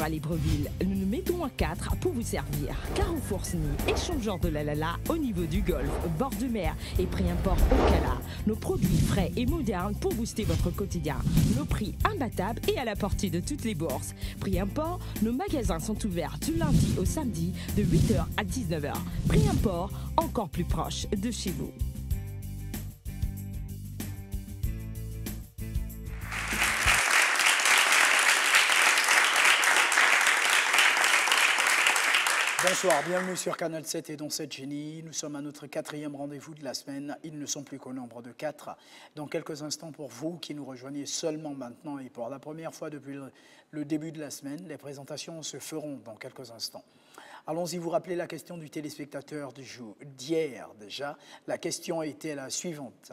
à Libreville. Nous nous mettons à 4 pour vous servir. Carrefour Sny, échangeur de la au niveau du golfe, bord de mer et prix import au Cala. Nos produits frais et modernes pour booster votre quotidien. Nos prix imbattables et à la portée de toutes les bourses. Prix import, nos magasins sont ouverts du lundi au samedi de 8h à 19h. Prix import, encore plus proche de chez vous. Bonsoir, bienvenue sur Canal 7 et dans 7 Génie. Nous sommes à notre 4e rendez-vous de la semaine. Ils ne sont plus qu'au nombre de 4. Dans quelques instants, pour vous qui nous rejoignez seulement maintenant et pour la première fois depuis le début de la semaine, les présentations se feront dans quelques instants. Allons-y vous rappeler la question du téléspectateur du jour d'hier déjà. La question était la suivante.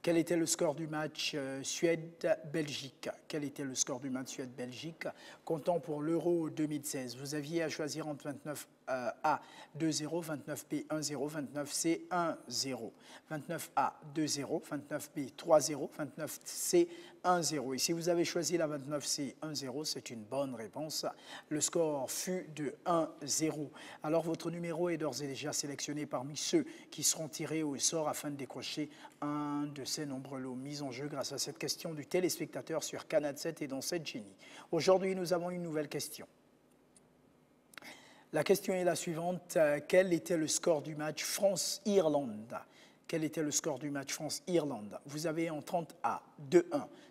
Quel était le score du match Suède-Belgique? Quel était le score du match Suède-Belgique comptant pour l'Euro 2016? Vous aviez à choisir entre 29A 2-0, 29B 1-0, 29C 1-0, 29A 2-0, 29B 3-0, 29C 1-0. Et si vous avez choisi la 29C 1-0, c'est une bonne réponse. Le score fut de 1-0. Alors votre numéro est d'ores et déjà sélectionné parmi ceux qui seront tirés au sort afin de décrocher un de ces nombreux lots mis en jeu grâce à cette question du téléspectateur sur Canal 7 et dans 7 Génie. Aujourd'hui, nous avons une nouvelle question. La question est la suivante. Quel était le score du match France-Irlande? Quel était le score du match France-Irlande? Vous avez en 30A 2-1,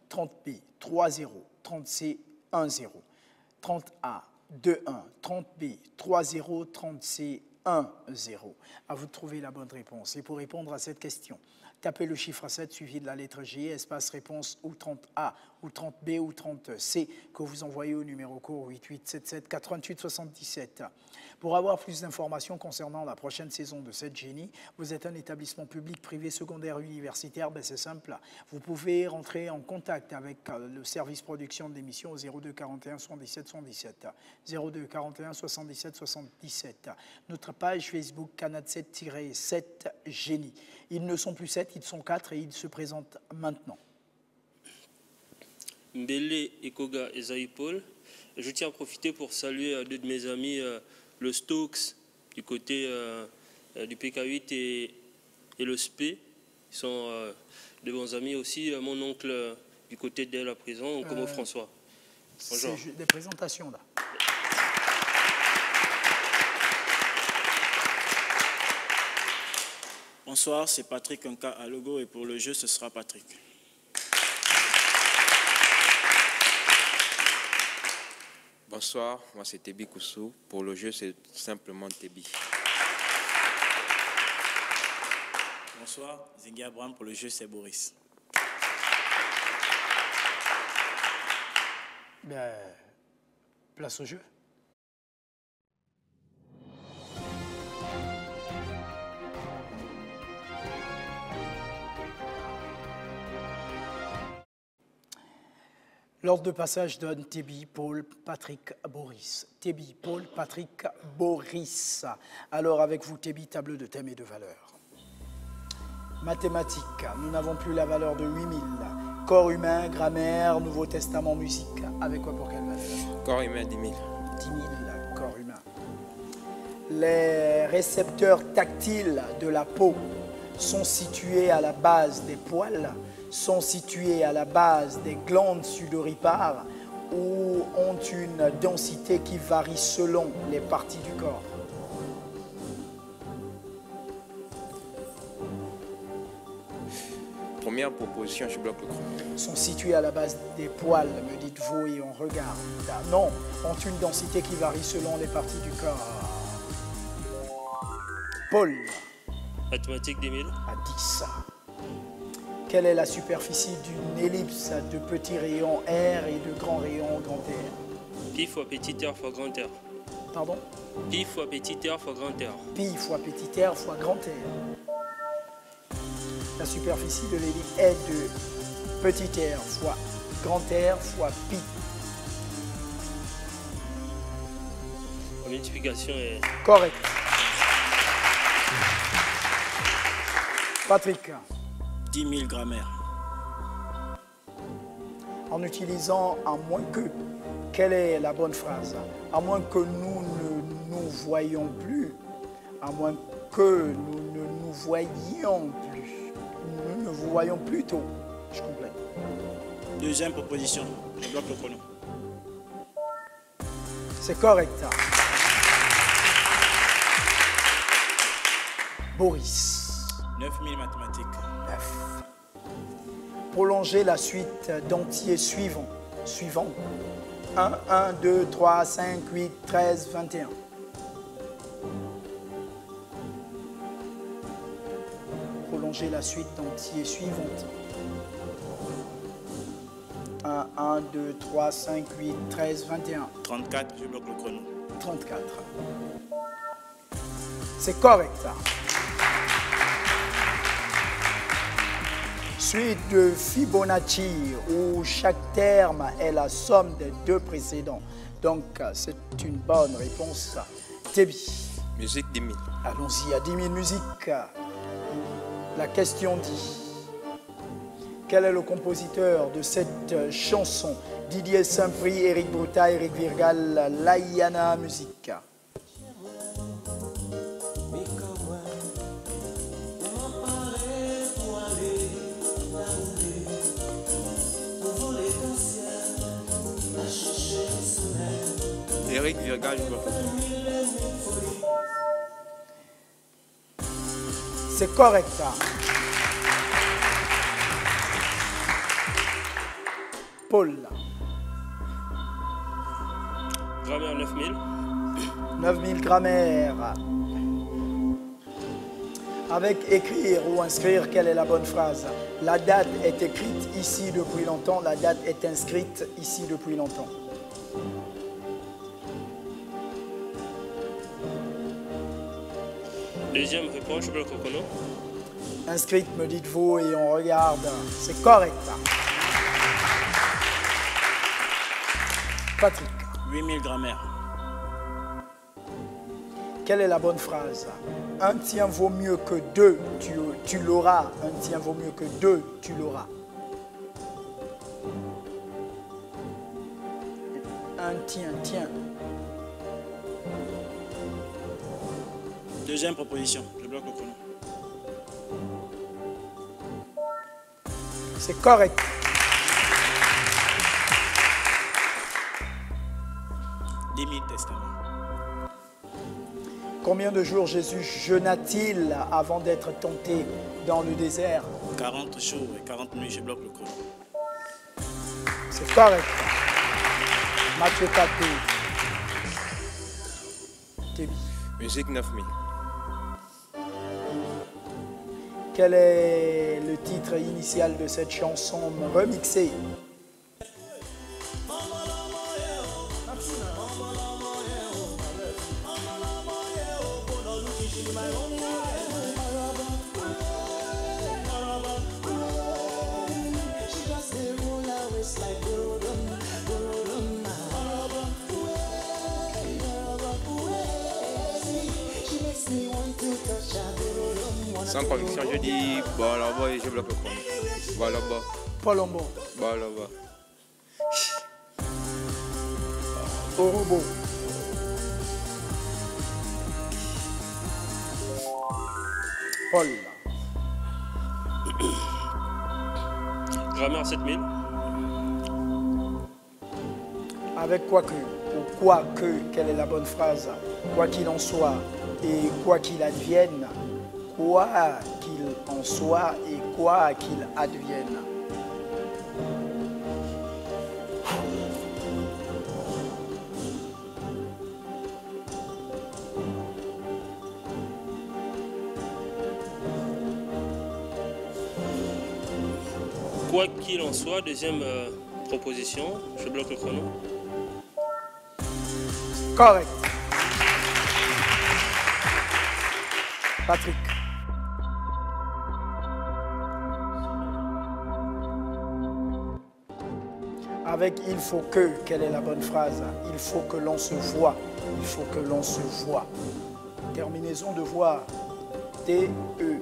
30B 3-0, 30C 1-0. 30A 2-1, 30B 3-0, 30C 1-0. À vous de trouver la bonne réponse. Et pour répondre à cette question, tapez le chiffre 7 suivi de la lettre G, espace réponse ou 30A ou 30B ou 30C que vous envoyez au numéro court 8877 88 77. Pour avoir plus d'informations concernant la prochaine saison de 7 Génie, vous êtes un établissement public, privé, secondaire, universitaire, ben c'est simple. Vous pouvez rentrer en contact avec le service production de l'émission au 02 41 77 77. 02 41 77 77. Notre page Facebook Canal 7-7 Génie. Ils ne sont plus 7, ils sont 4 et ils se présentent maintenant. Mbele, Ekoga et Zaïpol. Je tiens à profiter pour saluer deux de mes amis, le Stokes du côté du PK8 et le SP. Ils sont de bons amis aussi. Mon oncle du côté de la prison, comme François. Bonjour. C'est des présentations là. Bonsoir, c'est Patrick Nka à Logo et pour le jeu, ce sera Patrick. Bonsoir, moi c'est Tebi Koussou. Pour le jeu, c'est simplement Tebi. Bonsoir, Zingi Abraham. Pour le jeu, c'est Boris. Ben, place au jeu. L'ordre de passage donne Tebi, Paul, Patrick, Boris. Tebi, Paul, Patrick, Boris. Alors avec vous, Tebi, tableau de thème et de valeur. Mathématiques, nous n'avons plus la valeur de 8000. Corps humain, grammaire, Nouveau Testament, musique. Avec quoi pour quelle valeur? Corps humain, 10 000. 10 000, corps humain. Les récepteurs tactiles de la peau sont situés à la base des poils, sont situés à la base des glandes sudoripares ou ont une densité qui varie selon les parties du corps. Première proposition, je bloque le chrono. Sont situés à la base des poils, me dites-vous, et on regarde. Non, ont une densité qui varie selon les parties du corps. Paul. Mathématiques 10 000. À 10. Quelle est la superficie d'une ellipse de petits rayons R et de grands rayons grand R? Pi fois petit R fois grand R. Pardon? Pi fois petit R fois grand R. Pi fois petit r fois grand R. La superficie de l'ellipse est de petit r fois grand R fois pi. La multiplication est... Correct. Patrick. 10 000 grammaire. En utilisant un moins que, quelle est la bonne phrase? À moins que nous ne nous voyions plus, à moins que nous ne nous voyions plus, nous ne vous voyons plus tôt. Je complète. Deuxième proposition. Je bloque le chrono. C'est correct. Boris. 9000 mathématiques. 9. Prolonger la suite d'entiers suivants. 1, 1, 2, 3, 5, 8, 13, 21. Prolonger la suite d'entiers suivantes. 1, 1, 2, 3, 5, 8, 13, 21. 34, je bloque le chrono. 34. C'est correct. Suite de Fibonacci où chaque terme est la somme des deux précédents. Donc c'est une bonne réponse. Tébi. Musique 10 000. Allons-y à 10 000 musiques. La question dit, quel est le compositeur de cette chanson? Didier Saint-Prix, Éric Bruta, Éric Virgal, Laïana Musique. Éric Virgal, je bloque le chrono. C'est correct. Paul. Grammaire 9000. 9000 grammaires. Avec écrire ou inscrire, quelle est la bonne phrase? La date est écrite ici depuis longtemps, la date est inscrite ici depuis longtemps. Deuxième réponse, je bloque le chrono. Inscrite, me dites-vous, et on regarde. C'est correct. Patrick. 8000 grammaires. Quelle est la bonne phrase? Un tien vaut mieux que deux, tu l'auras. Un tien vaut mieux que deux, tu l'auras. Un tien. Deuxième proposition. Je bloque le chrono. C'est correct. Dix 000 testaments. Combien de jours Jésus jeûna-t-il avant d'être tenté dans le désert? 40 jours et 40 nuits, je bloque le chrono. C'est correct. Matthieu 4. Tébi. Musique 9000. Quel est le titre initial de cette chanson remixée? Sans conviction, je dis bah là-bas et je bloque le chrono. Bah là-bas. Palombo. Bah là-bas. Orobo. Paul. Grammaire 7000. Avec quoique, ou quoique, quelle est la bonne phrase? Quoi qu'il en soit et quoi qu'il advienne, quoi qu'il en soit et quoi qu'il advienne. Quoi qu'il en soit, deuxième proposition, je bloque le chrono. Correct. Patrick. Avec il faut que, quelle est la bonne phrase? Il faut que l'on se voie. Il faut que l'on se voie. Terminaison de voir. T-E.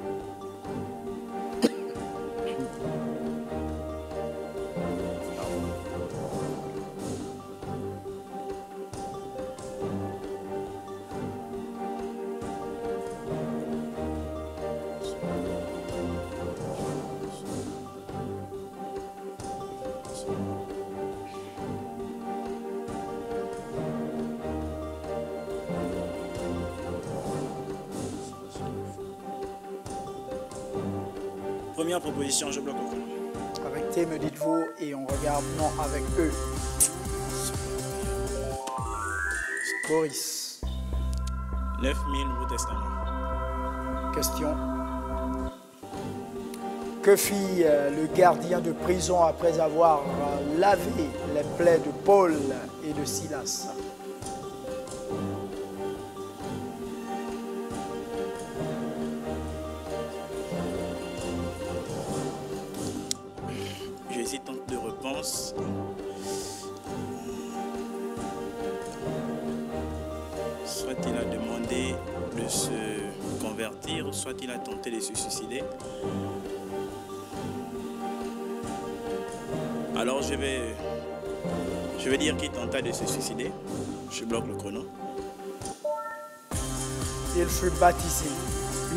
Première proposition, je bloque le chrono. Avec T, me dites-vous, et on regarde non avec E. Boris. 9000 Nouveau Testament. Question. Que fit le gardien de prison après avoir lavé les plaies de Paul et de Silas? J'hésite entre deux réponses. Soit il a demandé de se convertir, soit il a tenté de se suicider. Alors je vais dire qu'il tenta de se suicider. Je bloque le chrono. Il fut baptisé,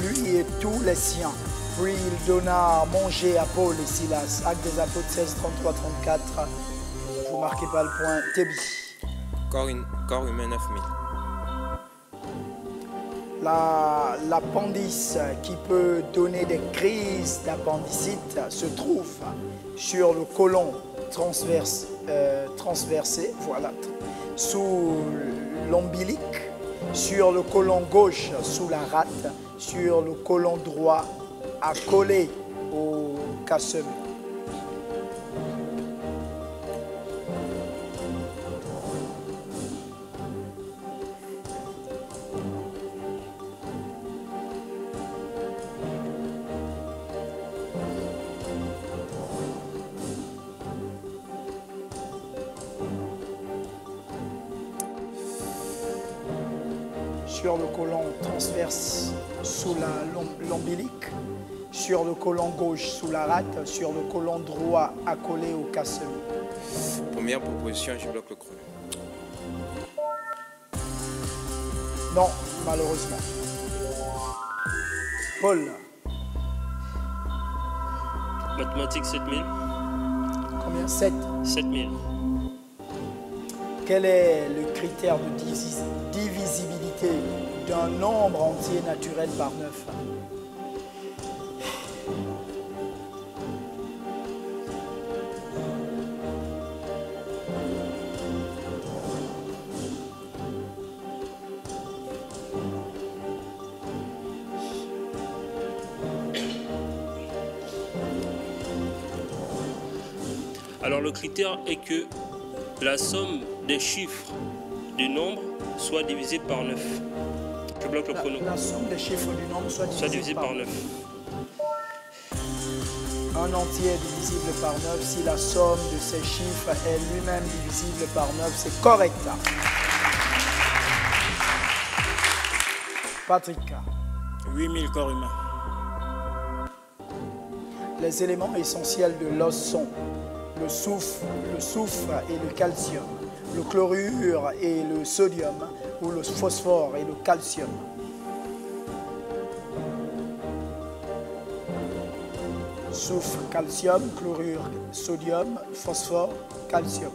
lui et tous les siens. Puis il donna à manger à Paul et Silas. Actes des Apôtres 16, 33, 34. Vous marquez pas le point. Tébi. Corps humain 9000. L'appendice qui peut donner des crises d'appendicite se trouve sur le côlon transversé, voilà, sous l'ombilic, sur le côlon gauche sous la rate, sur le côlon droit accolé au cassum. Sur le côlon transverse sous l'ombilic, sur le côlon gauche sous la rate, sur le côlon droit accolé au cassem. Première proposition, je bloque le chrono. Non, malheureusement. Paul, Mathématiques 7000. combien? 7. 7000. Quel est le critère de divisibilité d'un nombre entier naturel par 9? Alors le critère est que la somme des chiffres du nombre soit divisée par 9. Je bloque le chrono. La somme des chiffres du nombre soit divisée par 9. Un entier est divisible par 9 si la somme de ces chiffres est lui-même divisible par 9. C'est correct. Patrick. 8000 corps humains. Les éléments essentiels de l'os sont le soufre et le calcium, le chlorure et le sodium, ou le phosphore et le calcium. Soufre, calcium, chlorure, sodium, phosphore, calcium.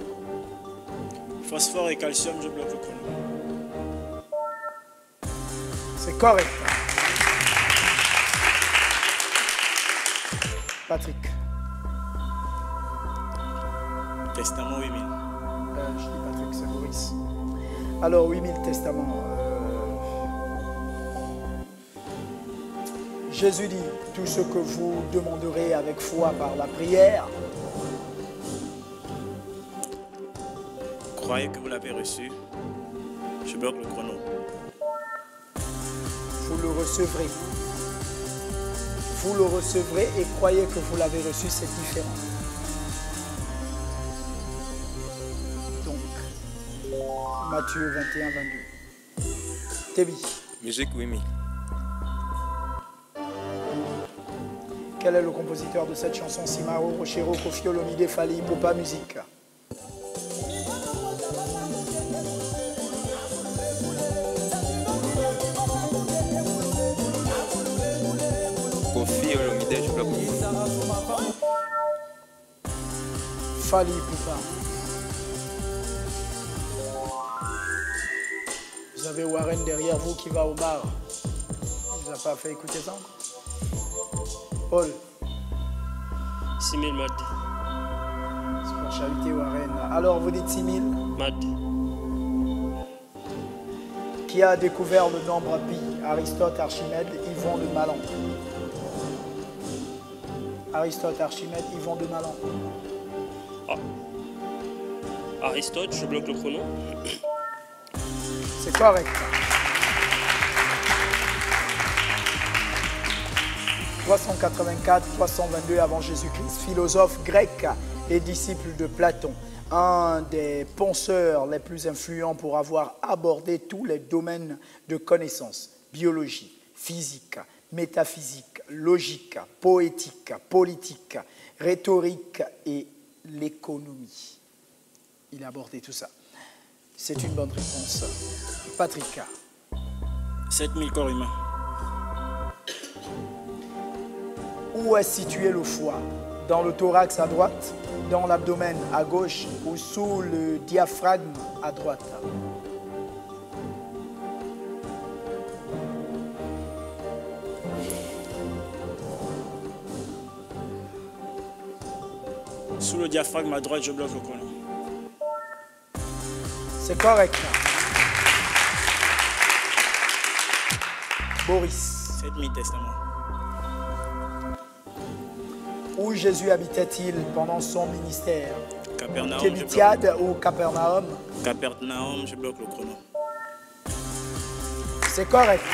Phosphore et calcium, je bloque le chrono. C'est correct. Patrick. Testament 8000. Je dis Patrick, c'est Boris. Alors, 8000 testaments. Jésus dit, tout ce que vous demanderez avec foi par la prière, Croyez que vous l'avez reçu. Je bloque le chrono. vous le recevrez. Vous le recevrez et croyez que vous l'avez reçu, c'est différent. Donc, Matthieu 21, 22. Tébi, Musique 8000. quel est le compositeur de cette chanson? Simaro, Rochero, Kofi Olomide, Fali, Popa, musique. Kofi Olomide, je bloque le chrono. Fali Poupa. Vous avez Warren derrière vous qui va au bar. Il vous a pas fait écouter ça encore? Paul. 6 000 mad. C'est pour chahuter Warren. Alors vous dites 6 000. Mad. Qui a découvert le nombre pi? Aristote, Archimède, Yvon de Malan. Aristote, Archimède, Yvon de Malan. Ah. Aristote, je bloque le chrono. C'est correct. 384-322 avant Jésus-Christ, philosophe grec et disciple de Platon, un des penseurs les plus influents pour avoir abordé tous les domaines de connaissances, biologie, physique, métaphysique, logique, poétique, politique, rhétorique et l'économie. Il a abordé tout ça. C'est une bonne réponse. Patrick. 7000 corps humains. Où est situé le foie? Dans le thorax à droite, dans l'abdomen à gauche ou sous le diaphragme à droite? Sous le diaphragme à droite, je bloque le chrono. C'est correct. Boris. 7000 testaments. Où Jésus habitait-il pendant son ministère? Capernaum, Tébitiade ou Capernaum? Capernaum, je bloque le chrono. C'est correct.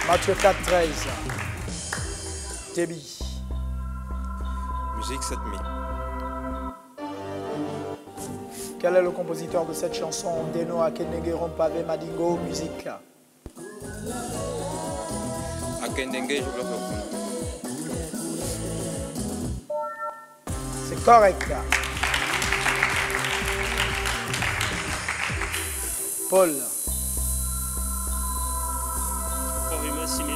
Matthieu 4, 13. Tébi. Musique 7000. Quel est le compositeur de cette chanson? Deno Akenegeron Pavé Madingo, musique. Akendengue, je bloque le chrono. C'est correct. Paul. Corps humain 6 000.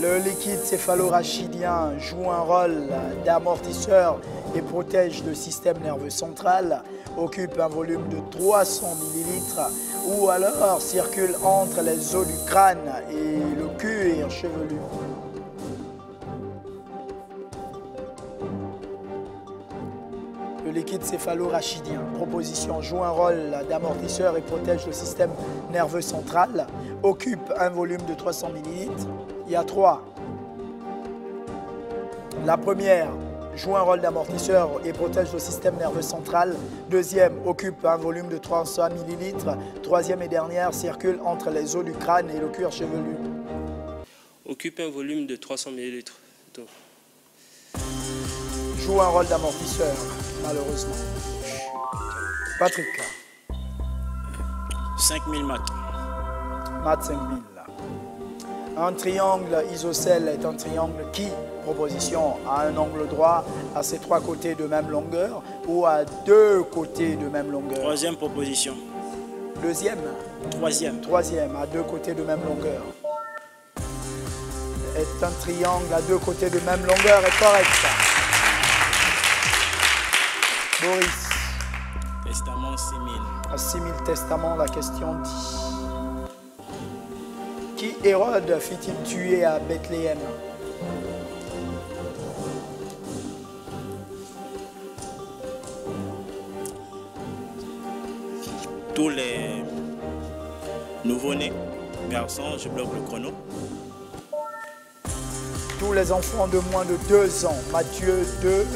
Le liquide céphalorachidien joue un rôle d'amortisseur et protège le système nerveux central, occupe un volume de 300 ml ou alors circule entre les os du crâne et le cuir chevelu. Le liquide céphalorachidien, proposition, joue un rôle d'amortisseur et protège le système nerveux central, occupe un volume de 300 ml. Il y a 3. La première, joue un rôle d'amortisseur et protège le système nerveux central. Deuxième, occupe un volume de 300 ml. Troisième et dernière, circule entre les os du crâne et le cuir chevelu. Occupe un volume de 300 ml. Joue un rôle d'amortisseur, malheureusement. Patrick. 5000 maths. Math 5000. Un triangle isocèle est un triangle qui, proposition, a un angle droit à ses 3 côtés de même longueur ou à 2 côtés de même longueur. Troisième proposition. Deuxième. Troisième, à 2 côtés de même longueur. Est un triangle à 2 côtés de même longueur est correct. Boris. Testament 6000. À 6000 testaments, la question dit. Qui Hérode fit-il tuer à Bethléem? Tous les nouveau-nés, garçons, je bloque le chrono. Tous les enfants de moins de 2 ans. Matthieu 2,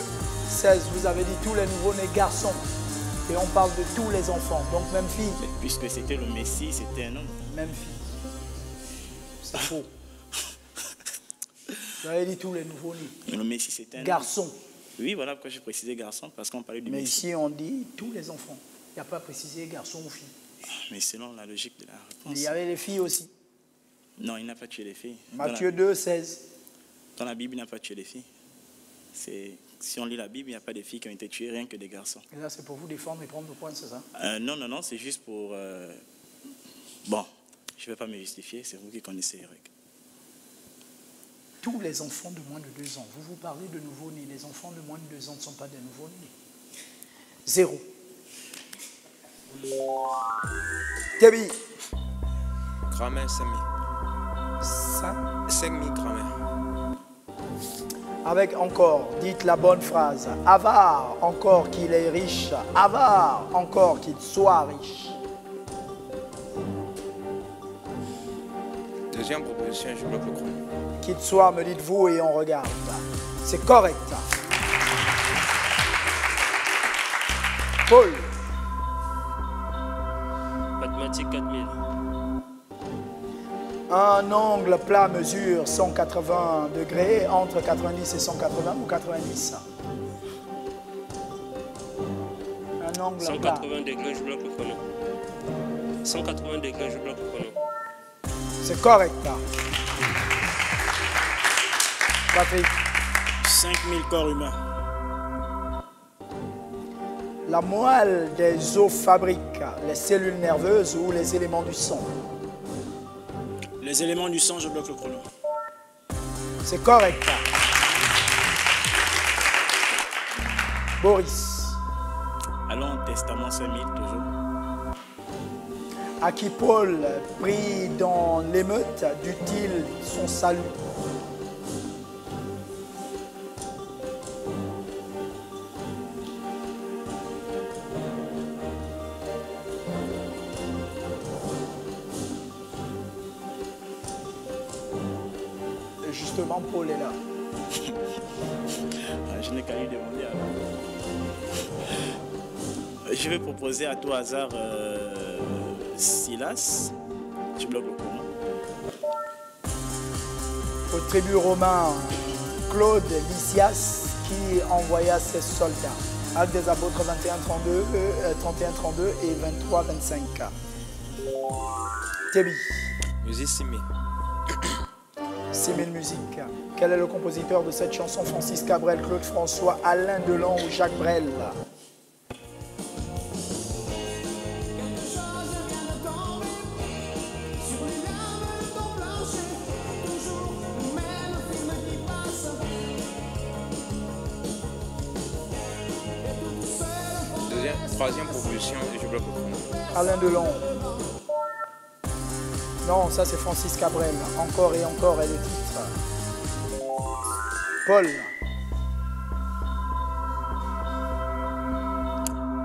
16. Vous avez dit tous les nouveau-nés garçons. Et on parle de tous les enfants, donc même fille. Mais puisque c'était le Messie, c'était un homme. Même fille. C'est faux. Vous avez dit tous les nouveau-nés. Le Messie, c'était un homme. Garçons. Oui, voilà pourquoi j'ai précisé garçon, parce qu'on parlait du Mais Messie. ici, on dit tous les enfants. Il n'y a pas précisé garçon ou fille. Mais selon la logique de la réponse. Il y avait les filles aussi. Non, il n'a pas tué les filles. Matthieu 2, 16. Dans la Bible, il n'a pas tué les filles. Si on lit la Bible, il n'y a pas de filles qui ont été tuées, rien que des garçons. Et là, c'est pour vous défendre et prendre le point, c'est ça? Non, c'est juste pour... Bon, je ne vais pas me justifier, c'est vous qui connaissez les règles. tous les enfants de moins de 2 ans. Vous parlez de nouveau-nés. Les enfants de moins de 2 ans ne sont pas des nouveau-nés. 0. Tebi. Grammaire 5000. 5000 grammaire. Avec encore, dites la bonne phrase. Avare, encore qu'il est riche. Avare, encore qu'il soit riche. Deuxième proposition, je bloque le chrono. Qu'il soit, me dites-vous, et on regarde. C'est correct. Paul. Mathématiques 4000. Un angle plat mesure 180 degrés entre 90 et 180 ou 90. Un angle plat. 180 degrés, je bloque le chrono. 180 degrés, je bloque le chrono. C'est correct. Patrick. 5000 corps humains. La moelle des os fabrique les cellules nerveuses ou les éléments du sang. Les éléments du sang, je bloque le chrono. C'est correct. Boris. Allons, testament 5000, toujours. À qui Paul, pris dans l'émeute, dut-il son salut? Justement, Paul est là. Je n'ai qu'à lui demander alors. Je vais proposer à tout hasard Silas. Je bloque le chrono. Au tribut romain, Claude Lysias qui envoya ses soldats. Actes des apôtres 31-32 et 23-25. Tébi. Musique 6000. 6000 musiques. Quel est le compositeur de cette chanson? Francis Cabrel, Claude François, Alain Delon ou Jacques Brel? Troisième proposition et je bloque le chrono. Alain Delon. Non, ça c'est Francis Cabrel. Encore et encore est le titre. Paul.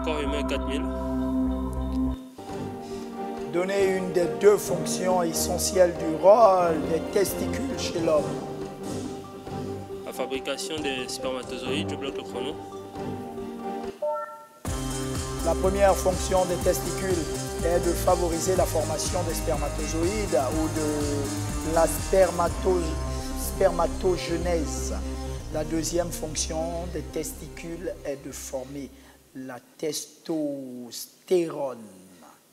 Corps humain 4000. Donnez une des deux fonctions essentielles du rôle des testicules chez l'homme. La fabrication des spermatozoïdes, je bloque le chrono. La première fonction des testicules est de favoriser la formation des spermatozoïdes ou de la spermatogenèse. La deuxième fonction des testicules est de former la testostérone.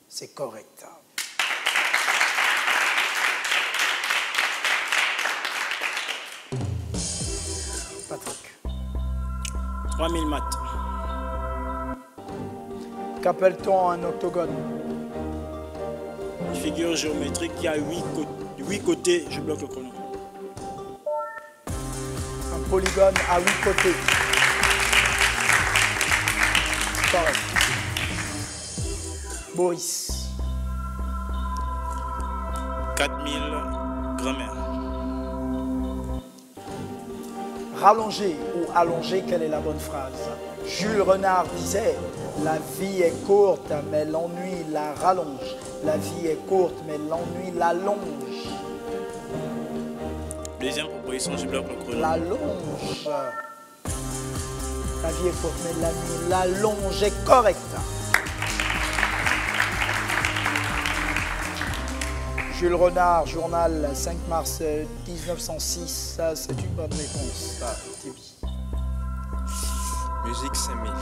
C'est correct. Patrick. 3000 maths. Qu'appelle-t-on un octogone? Une figure géométrique qui a 8 côtés, je bloque le chrono. Un polygone à 8 côtés. Correct. Boris. 4000 grammaire. Rallonger ou allonger, quelle est la bonne phrase? Jules Renard disait: la vie est courte, mais l'ennui la rallonge. La vie est courte, mais l'ennui l'allonge. Deuxième proposition, je bloque le chrono. L'allonge. La vie est courte, mais l'ennui l'allonge est correct. Jules Renard, journal 5 mars 1906, ça c'est une bonne réponse. Tibi. Musique 5000.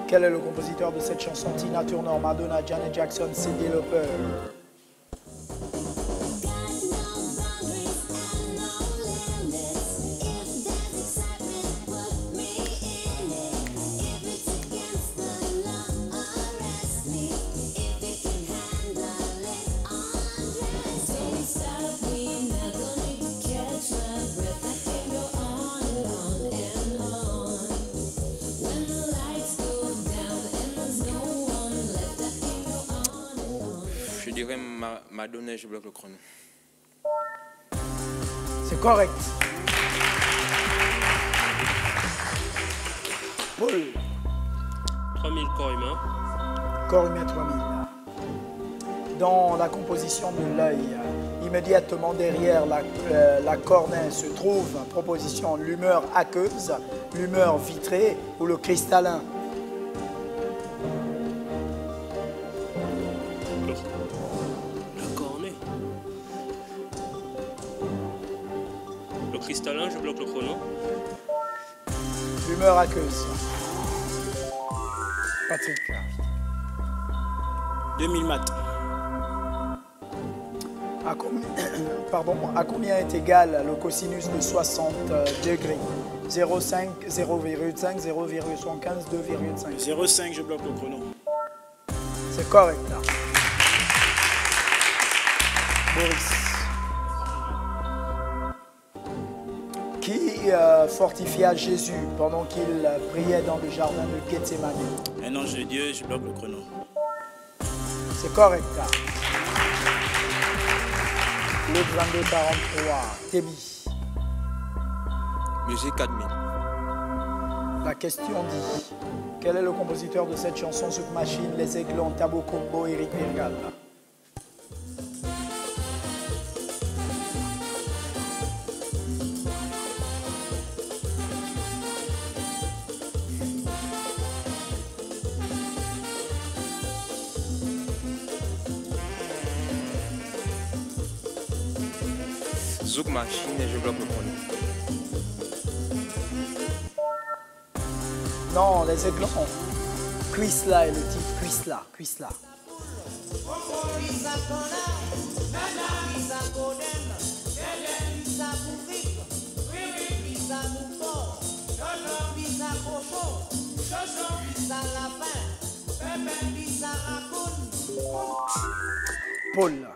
Quel est le compositeur de cette chanson? Tina Turner, Madonna, Janet Jackson, Cyndi Lauper. Madonna, je bloque le chrono. C'est correct. Paul. 3000 corps humain. Corps humain 3000. Dans la composition de l'œil, immédiatement derrière la cornée se trouve proposition l'humeur aqueuse, l'humeur vitrée ou le cristallin. La cornée. Le cristallin, je bloque le chrono. L'humeur aqueuse. Patrick. 2000 maths. À combien est égal le cosinus de 60 degrés? 0,5, 0,5, 0,75, 2,5. 0,5, je bloque le chrono. C'est correct là. Boris. Qui fortifia Jésus pendant qu'il priait dans le jardin de Gethsémani? Un ange de Dieu, je bloque le chrono. C'est correct là. Luc 22, 43. Tébi. Musique 4000. La question dit, quel est le compositeur de cette chanson Zouk Machine, Les Aiglons, Tabo Combo, Eric Virgal? Zouk Machine et je bloque le chrono. Non, Les Aiglons. Quisla est le titre, Quisla, Quisla. Paul.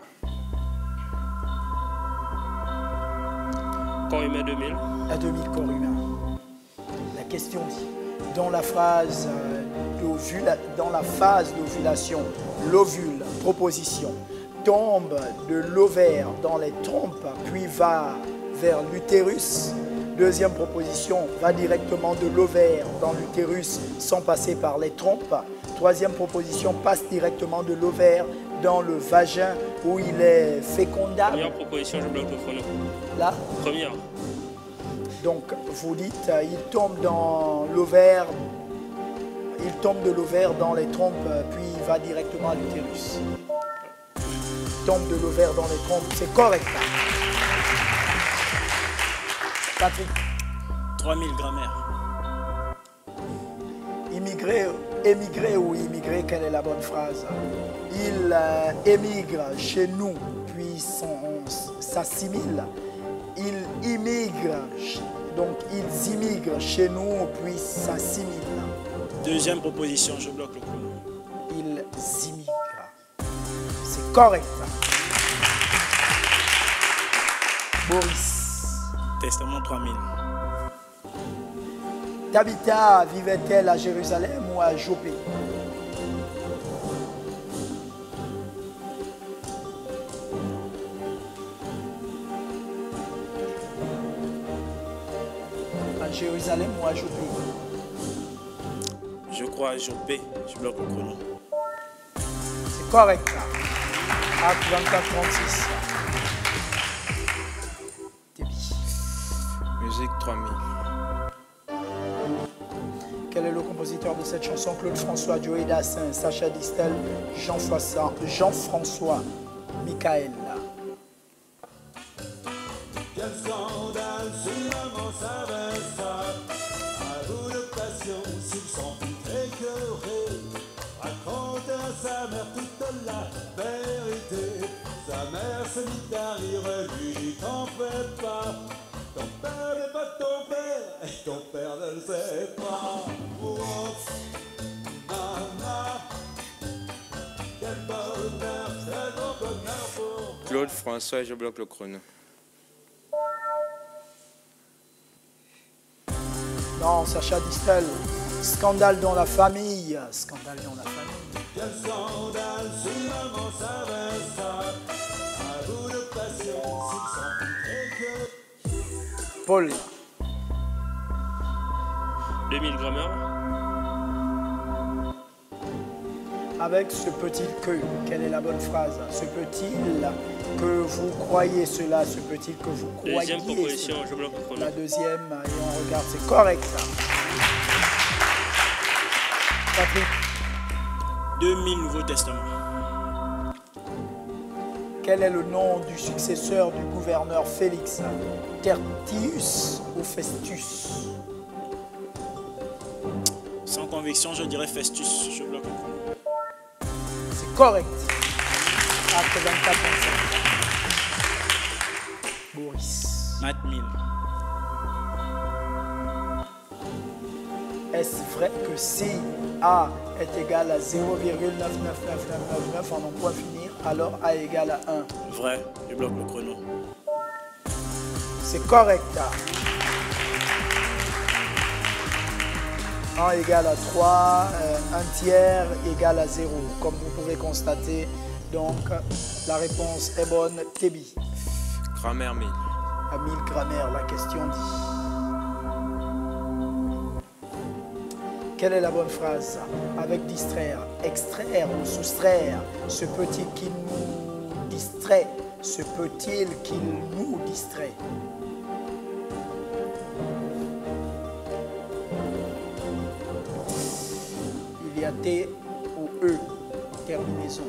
Corps humain 2000. À 2000 corps humains. La question dit, dans la phase d'ovulation, l'ovule, proposition, tombe de l'ovaire dans les trompes, puis va vers l'utérus. Deuxième proposition, va directement de l'ovaire dans l'utérus sans passer par les trompes. Troisième proposition, passe directement de l'ovaire dans le vagin où il est fécondable. Première proposition, je bloque le chrono. Là, Première. donc vous dites, il tombe dans l'ovaire, il tombe de l'ovaire dans les trompes, puis il va directement à l'utérus. Tombe de l'ovaire dans les trompes, c'est correct. Patrick. 3000 grammaire. Émigrer ou immigrer, quelle est la bonne phrase? Il émigre chez nous, puis s'assimile. Ils immigrent, donc ils immigrent chez nous, puis s'assimilent. Deuxième proposition, je bloque le chrono. Ils immigrent. C'est correct. Boris. Testament 3000. Tabitha vivait-elle à Jérusalem ou à Jopé? À Jérusalem ou à Jopé? Je crois à Jopé, je bloque le chrono. C'est correct. Acte 24-36. Tébi. Musique 3000. Quel est le compositeur de cette chanson? Claude François, Joey Dassin, Sacha Distel, Jean-François, Michael. Quel scandale, sûrement ça va ça. À bout de passion, s'il s'en fout écœuré. Raconte à sa mère toute la vérité. Sa mère se mit à rire, lui dit t'en fais pas. Ton père n'est pas ton père, et ton père ne le sait pas. Oups, maman, quel bonheur pour... Claude François et je bloque le chrono. Non, Sacha Distel. Scandale dans la famille. Scandale dans la famille. Quel scandale, sûrement ça va ça. passion, s'ils sont plus que Paul, 2000 grammaires. avec ce peut-il que, quelle est la bonne phrase? Se peut-il que vous croyez cela? Se peut-il que vous croyez Deuxième proposition, cela? je bloque le chrono. La deuxième, et on regarde, c'est correct ça. Patrick, 2000 Nouveau Testament. quel est le nom du successeur du gouverneur Félix? Tertius ou Festus? Sans conviction, je dirais Festus. Je bloque le chrono. C'est correct. Acte 24, 25. Boris. 9000. Est-ce vrai que si A est égal à 0,99999 en un point finir, alors A est égal à 1? Vrai, je bloque le chrono. C'est correct. 1 égale à 3, 1 tiers égale à 0, comme vous pouvez constater. Donc, la réponse est bonne. Tébi, Grammaire 1000. à 1000 grammaires, la question dit. Quelle est la bonne phrase? Avec distraire, extraire ou soustraire, se peut-il qu'il nous distrait? Se peut-il qu'il nous distrait? Il y a T ou E, terminaison.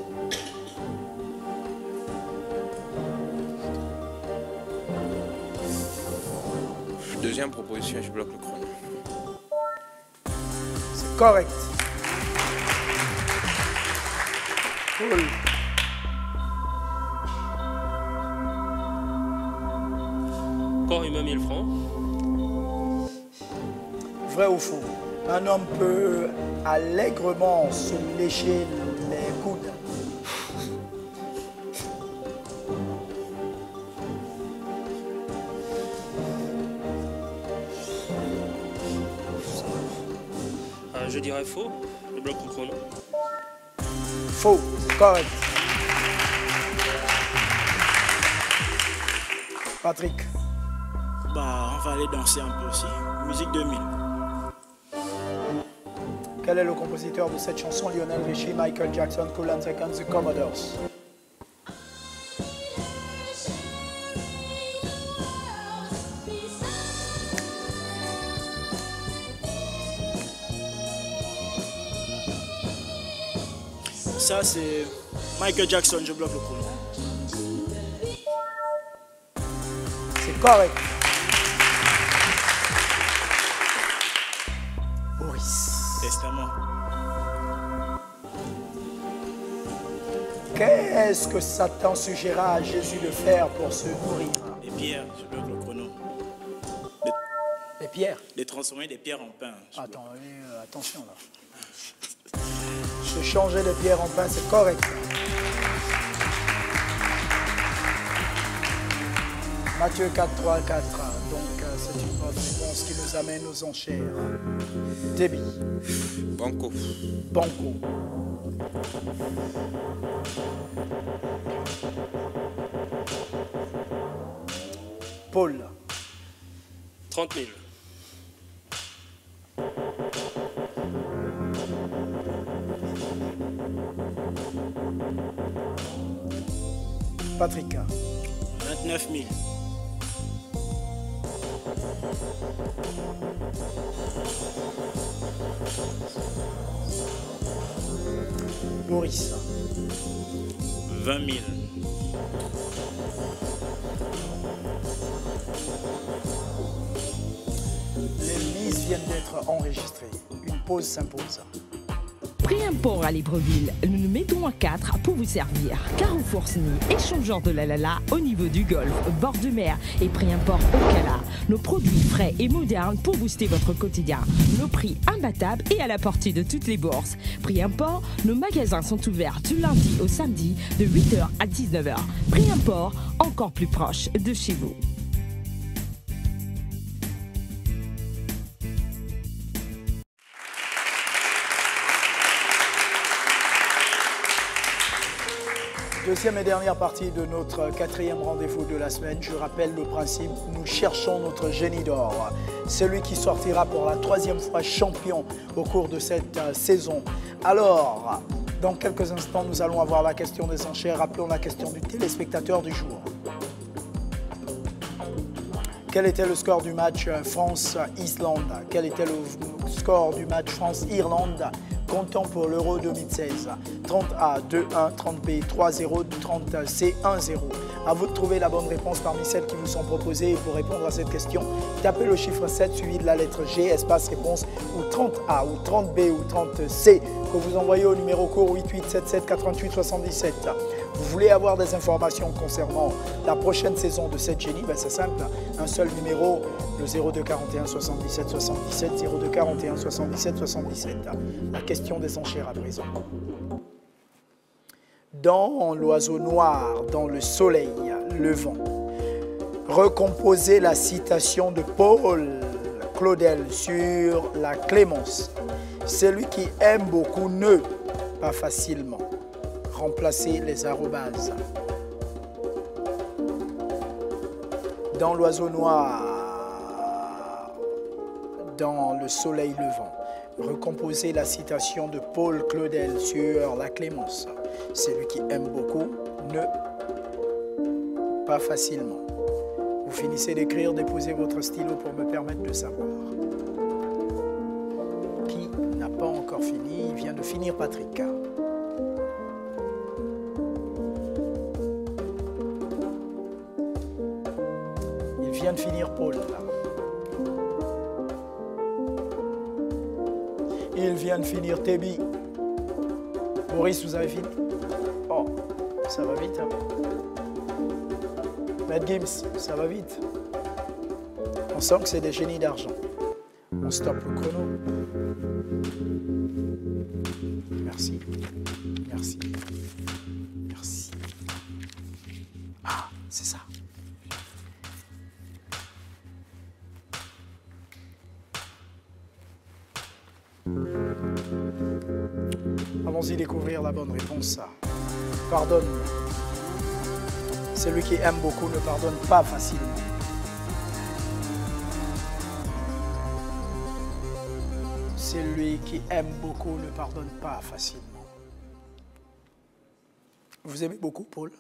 Deuxième proposition, je bloque le chrono. C'est correct. Cool. Corps humain 1000 francs. Vrai ou faux? Un homme peut allègrement se lécher les coudes. Je dirais faux. Je bloque le chrono. Faux, correct. Patrick, Bah, on va aller danser un peu aussi. Musique 2000. quel est le compositeur de cette chanson? Lionel Richie, Michael Jackson, Kool and the Gang, The Commodores. Ça, c'est Michael Jackson, je bloque le chrono. C'est correct. Boris, Testament. qu'est-ce que Satan suggéra à Jésus de faire pour se nourrir? Les pierres, je bloque le chrono. Les pierres. De transformer des pierres en pain. je bloque. Attends, attention là. Se changer de pierre en pain, c'est correct. Matthieu 4, 3, 4. Donc, c'est une bonne réponse qui nous amène aux enchères. Débit, Banco. banco. Paul, 30 000. Patrick, 29 000. Boris, 20 000. les listes viennent d'être enregistrées. Une pause s'impose. Prix import à Libreville, nous nous mettons à 4 pour vous servir. Carrefour Sny, échangeur de la Lala au niveau du Golfe, bord de mer et prix import au Cala. Nos produits frais et modernes pour booster votre quotidien. Nos prix imbattables et à la portée de toutes les bourses. Prix import, nos magasins sont ouverts du lundi au samedi de 8h à 19h. Prix import, encore plus proche de chez vous. Deuxième et dernière partie de notre quatrième rendez-vous de la semaine. Je rappelle le principe, nous cherchons notre génie d'or. Celui qui sortira pour la troisième fois champion au cours de cette saison. Alors, dans quelques instants, nous allons avoir la question des enchères. Rappelons la question du téléspectateur du jour. Quel était le score du match France-Islande? Quel était le score du match France-Irlande comptant pour l'Euro 2016? 30A, 2-1, 30B, 3-0, 30C, 1-0. À vous de trouver la bonne réponse parmi celles qui vous sont proposées. Et pour répondre à cette question, tapez le chiffre 7 suivi de la lettre G, espace réponse, ou 30A, ou 30B, ou 30C, que vous envoyez au numéro court 8877 88 77. Vous voulez avoir des informations concernant la prochaine saison de cette génie? Ben c'est simple, un seul numéro, le 02 41 77 77, 02 41 77 77. La question des enchères à présent. Dans l'oiseau noir, dans le soleil levant, recomposez la citation de Paul Claudel sur la clémence. Celui qui aime beaucoup ne, pas facilement. Remplacez les arrobases. Dans l'oiseau noir, dans le soleil levant, recomposez la citation de Paul Claudel sur la clémence. Celui qui aime beaucoup ne, pas facilement. Vous finissez d'écrire, déposez votre stylo pour me permettre de savoir. Qui n'a pas encore fini? Il vient de finir, Patrick. Il vient de finir, Paul. Il vient de finir, Tébi. Maurice, vous avez fini? Oh, ça va vite, hein? Matt Gims, ça va vite. On sent que c'est des génies d'argent. On stoppe le chrono. Merci. Merci. Merci. Ah, c'est ça. Allons-y découvrir la bonne réponse. Pardonne. Celui qui aime beaucoup ne pardonne pas facilement. Celui qui aime beaucoup ne pardonne pas facilement. Vous aimez beaucoup, Paul?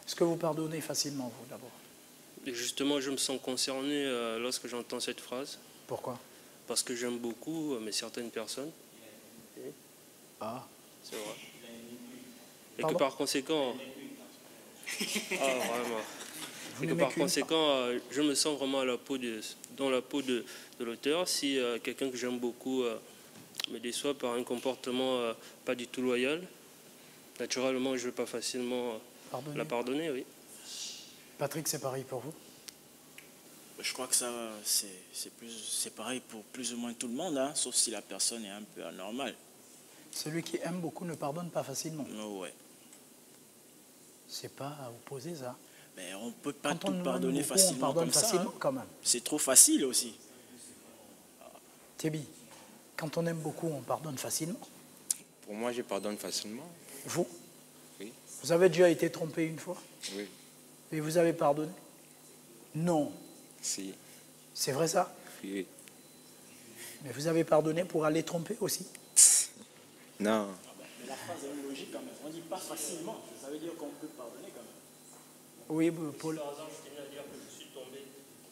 Est-ce que vous pardonnez facilement, vous, d'abord? Et justement, je me sens concerné lorsque j'entends cette phrase. Pourquoi? Parce que j'aime beaucoup, mais certaines personnes. Ah. C'est vrai. Et Pardon? que par conséquent... Ah, vraiment. Et que par conséquent, je me sens vraiment dans la peau de l'auteur. Si quelqu'un que j'aime beaucoup me déçoit par un comportement pas du tout loyal, naturellement, je ne vais pas facilement la pardonner, oui. Patrick, c'est pareil pour vous? Je crois que ça, c'est pareil pour plus ou moins tout le monde, hein, sauf si la personne est un peu anormale. Celui qui aime beaucoup ne pardonne pas facilement. Ouais. C'est pas à opposer ça. Mais on ne peut pas Quand tout on pardonner beaucoup, facilement on pardonne comme ça. facilement Hein. quand même. C'est trop facile aussi. Tébi, quand on aime beaucoup, on pardonne facilement. Pour moi, je pardonne facilement. Vous? Oui. Vous avez déjà été trompé une fois? Oui. Et vous avez pardonné? Non. Si. C'est vrai ça? Oui. Mais vous avez pardonné pour aller tromper aussi? Non. Mais la phrase est logique quand même. On ne dit pas facilement. Ça veut dire qu'on peut pardonner quand même. Oui, Paul. Par hasard, je tenais à dire que je suis tombé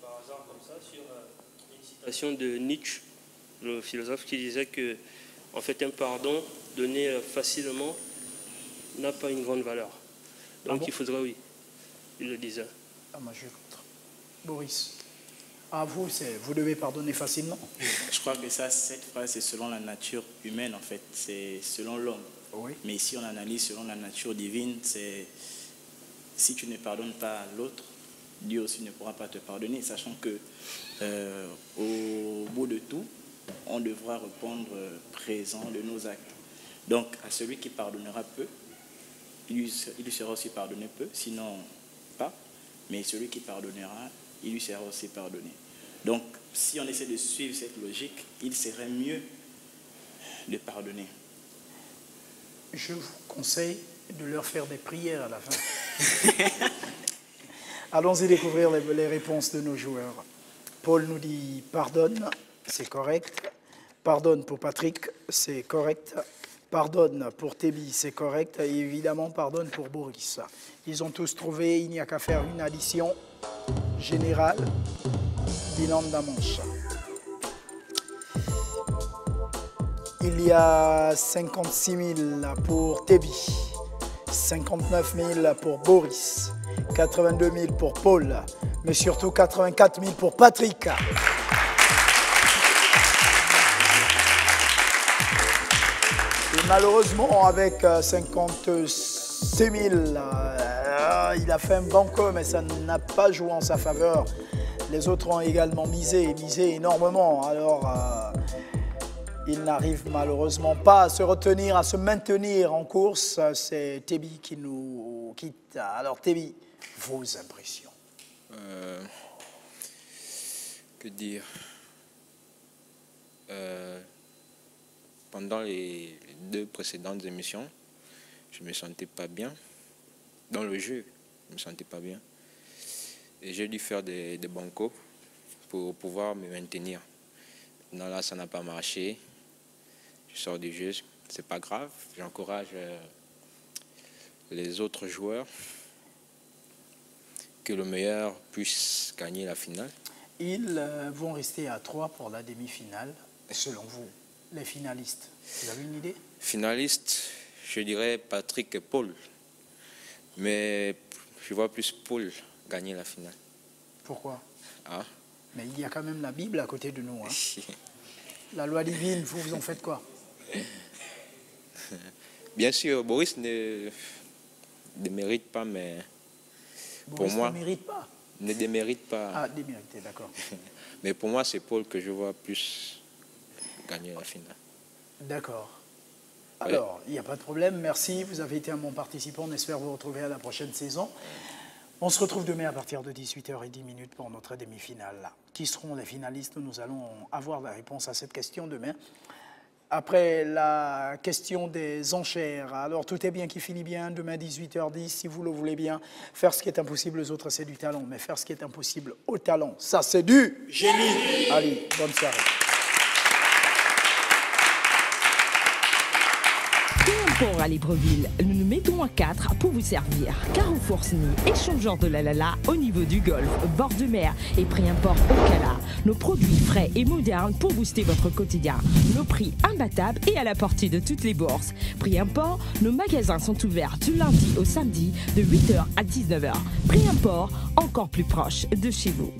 par hasard comme ça sur une citation de Nietzsche, le philosophe, qui disait que, en fait, un pardon donné facilement n'a pas une grande valeur. Donc il faudrait, oui, il le disait. Ah, moi je suis contre. Boris. Ah, vous devez pardonner facilement. Je crois que cette phrase, c'est selon la nature humaine, en fait. C'est selon l'homme. Oui. Mais si on analyse selon la nature divine, c'est si tu ne pardonnes pas l'autre, Dieu aussi ne pourra pas te pardonner, sachant que au bout de tout, on devra répondre présent de nos actes. Donc, à celui qui pardonnera peu, il lui sera aussi pardonné peu, sinon pas. Mais celui qui pardonnera, il lui sera aussi pardonné. Donc, si on essaie de suivre cette logique, il serait mieux de pardonner. Je vous conseille De leur faire des prières à la fin. Allons-y découvrir les réponses de nos joueurs. Paul nous dit pardonne, c'est correct. Pardonne pour Patrick, c'est correct. Pardonne pour Tébi, c'est correct. Et évidemment, pardonne pour Boris. Ils ont tous trouvé, il n'y a qu'à faire une addition générale. Bilan de la manche. Il y a 56 000 pour Tébi, 59 000 pour Boris, 82 000 pour Paul, mais surtout 84 000 pour Patrick. Et malheureusement, avec 56 000, il a fait un banco, mais ça n'a pas joué en sa faveur. Les autres ont également misé énormément. Alors, il n'arrive malheureusement pas à se retenir, à se maintenir en course. C'est Tébi qui nous quitte. Alors, Tébi, vos impressions? Que dire? Pendant les 2 précédentes émissions, je ne me sentais pas bien. Dans le jeu, je ne me sentais pas bien. Et j'ai dû faire des bancos pour pouvoir me maintenir. Non, là, ça n'a pas marché. Je sors du jeu, c'est pas grave. J'encourage les autres joueurs que le meilleur puisse gagner la finale. Ils vont rester à 3 pour la demi-finale. Selon vous, les finalistes, vous avez une idée? Finaliste, je dirais Patrick et Paul. Mais je vois plus Paul gagner la finale. Pourquoi? Ah. Mais il y a quand même la Bible à côté de nous. Hein. La loi divine, vous en faites quoi? Bien sûr, Boris ne démérite pas, mais Boris pour moi, ne mérite pas. Ne démérite pas. Ah, démérité, d'accord. Mais pour moi, c'est Paul que je vois plus gagner la finale. D'accord. Alors, il n'y a pas de problème. Merci. Vous avez été un bon participant. On espère vous retrouver à la prochaine saison. On se retrouve demain à partir de 18h10 pour notre demi-finale. Qui seront les finalistes? Nous allons avoir la réponse à cette question demain. Après la question des enchères. Alors, tout est bien qui finit bien. Demain, 18h10, si vous le voulez bien. Faire ce qui est impossible aux autres, c'est du talent. Mais faire ce qui est impossible au talent, ça, c'est du génie. Allez, bonne soirée. Pour à Libreville, nous nous mettons à 4 pour vous servir. Carrefour Sny, échangeur de la au niveau du golfe, bord de mer et prix import au Cala. Nos produits frais et modernes pour booster votre quotidien. Nos prix imbattables et à la portée de toutes les bourses. Prix import, nos magasins sont ouverts du lundi au samedi de 8h à 19h. Prix import, encore plus proche de chez vous.